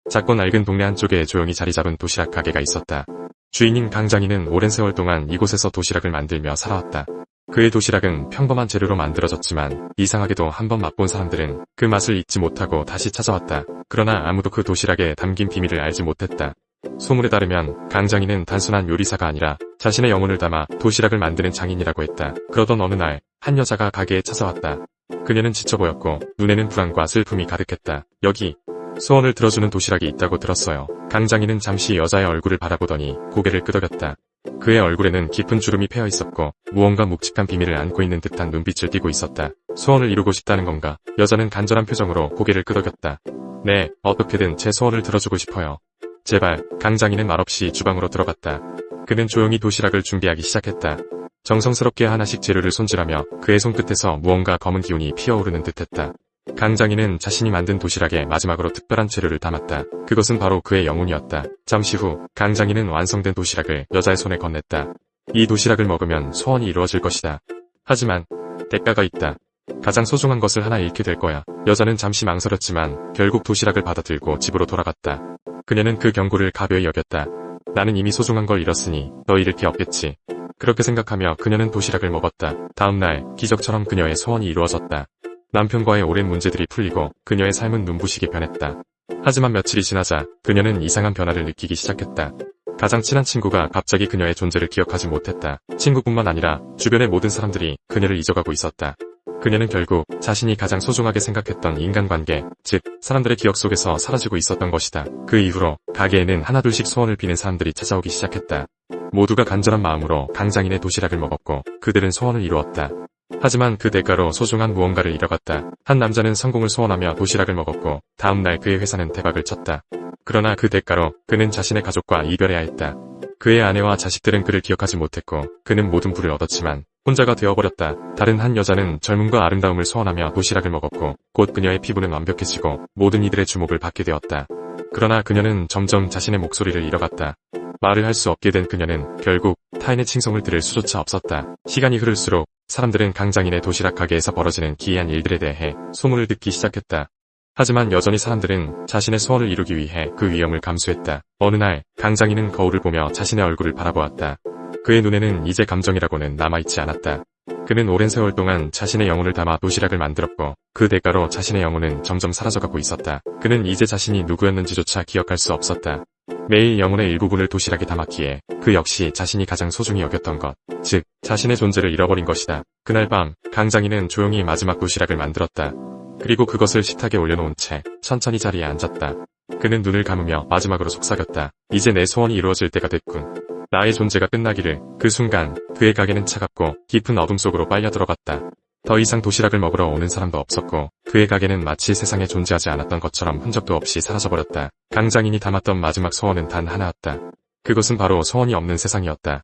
작고 낡은 동네 한쪽에 조용히 자리 잡은 도시락 가게가 있었다. 주인인 강장이는 오랜 세월 동안 이곳에서 도시락을 만들며 살아왔다. 그의 도시락은 평범한 재료로 만들어졌지만 이상하게도 한번 맛본 사람들은 그 맛을 잊지 못하고 다시 찾아왔다. 그러나 아무도 그 도시락에 담긴 비밀을 알지 못했다. 소문에 따르면 강장이는 단순한 요리사가 아니라 자신의 영혼을 담아 도시락을 만드는 장인이라고 했다. 그러던 어느 날 한 여자가 가게에 찾아왔다. 그녀는 지쳐 보였고 눈에는 불안과 슬픔이 가득했다. 여기 소원을 들어주는 도시락이 있다고 들었어요. 강장이는 잠시 여자의 얼굴을 바라보더니 고개를 끄덕였다. 그의 얼굴에는 깊은 주름이 패여 있었고 무언가 묵직한 비밀을 안고 있는 듯한 눈빛을 띠고 있었다. 소원을 이루고 싶다는 건가? 여자는 간절한 표정으로 고개를 끄덕였다. 네, 어떻게든 제 소원을 들어주고 싶어요. 제발. 강장이는 말없이 주방으로 들어갔다. 그는 조용히 도시락을 준비하기 시작했다. 정성스럽게 하나씩 재료를 손질하며 그의 손끝에서 무언가 검은 기운이 피어오르는 듯했다. 강장이는 자신이 만든 도시락에 마지막으로 특별한 재료를 담았다. 그것은 바로 그의 영혼이었다. 잠시 후 강장이는 완성된 도시락을 여자의 손에 건넸다. 이 도시락을 먹으면 소원이 이루어질 것이다. 하지만 대가가 있다. 가장 소중한 것을 하나 잃게 될 거야. 여자는 잠시 망설였지만 결국 도시락을 받아들고 집으로 돌아갔다. 그녀는 그 경고를 가벼이 여겼다. 나는 이미 소중한 걸 잃었으니 더 잃을 게 없겠지. 그렇게 생각하며 그녀는 도시락을 먹었다. 다음 날 기적처럼 그녀의 소원이 이루어졌다. 남편과의 오랜 문제들이 풀리고 그녀의 삶은 눈부시게 변했다. 하지만 며칠이 지나자 그녀는 이상한 변화를 느끼기 시작했다. 가장 친한 친구가 갑자기 그녀의 존재를 기억하지 못했다. 친구뿐만 아니라 주변의 모든 사람들이 그녀를 잊어가고 있었다. 그녀는 결국 자신이 가장 소중하게 생각했던 인간관계, 즉 사람들의 기억 속에서 사라지고 있었던 것이다. 그 이후로 가게에는 하나둘씩 소원을 비는 사람들이 찾아오기 시작했다. 모두가 간절한 마음으로 강장인의 도시락을 먹었고 그들은 소원을 이루었다. 하지만 그 대가로 소중한 무언가를 잃어갔다. 한 남자는 성공을 소원하며 도시락을 먹었고 다음 날 그의 회사는 대박을 쳤다. 그러나 그 대가로 그는 자신의 가족과 이별해야 했다. 그의 아내와 자식들은 그를 기억하지 못했고 그는 모든 부를 얻었지만 혼자가 되어버렸다. 다른 한 여자는 젊음과 아름다움을 소원하며 도시락을 먹었고 곧 그녀의 피부는 완벽해지고 모든 이들의 주목을 받게 되었다. 그러나 그녀는 점점 자신의 목소리를 잃어갔다. 말을 할 수 없게 된 그녀는 결국 타인의 칭송을 들을 수조차 없었다. 시간이 흐를수록 사람들은 강장인의 도시락 가게에서 벌어지는 기이한 일들에 대해 소문을 듣기 시작했다. 하지만 여전히 사람들은 자신의 소원을 이루기 위해 그 위험을 감수했다. 어느 날 강장인은 거울을 보며 자신의 얼굴을 바라보았다. 그의 눈에는 이제 감정이라고는 남아있지 않았다. 그는 오랜 세월 동안 자신의 영혼을 담아 도시락을 만들었고 그 대가로 자신의 영혼은 점점 사라져가고 있었다. 그는 이제 자신이 누구였는지조차 기억할 수 없었다. 매일 영혼의 일부분을 도시락에 담았기에 그 역시 자신이 가장 소중히 여겼던 것, 즉 자신의 존재를 잃어버린 것이다. 그날 밤 강장인은 조용히 마지막 도시락을 만들었다. 그리고 그것을 식탁에 올려놓은 채 천천히 자리에 앉았다. 그는 눈을 감으며 마지막으로 속삭였다. 이제 내 소원이 이루어질 때가 됐군. 나의 존재가 끝나기를. 그 순간 그의 가게는 차갑고 깊은 어둠 속으로 빨려 들어갔다. 더 이상 도시락을 먹으러 오는 사람도 없었고 그의 가게는 마치 세상에 존재하지 않았던 것처럼 흔적도 없이 사라져버렸다. 강장인이 담았던 마지막 소원은 단 하나였다. 그것은 바로 소원이 없는 세상이었다.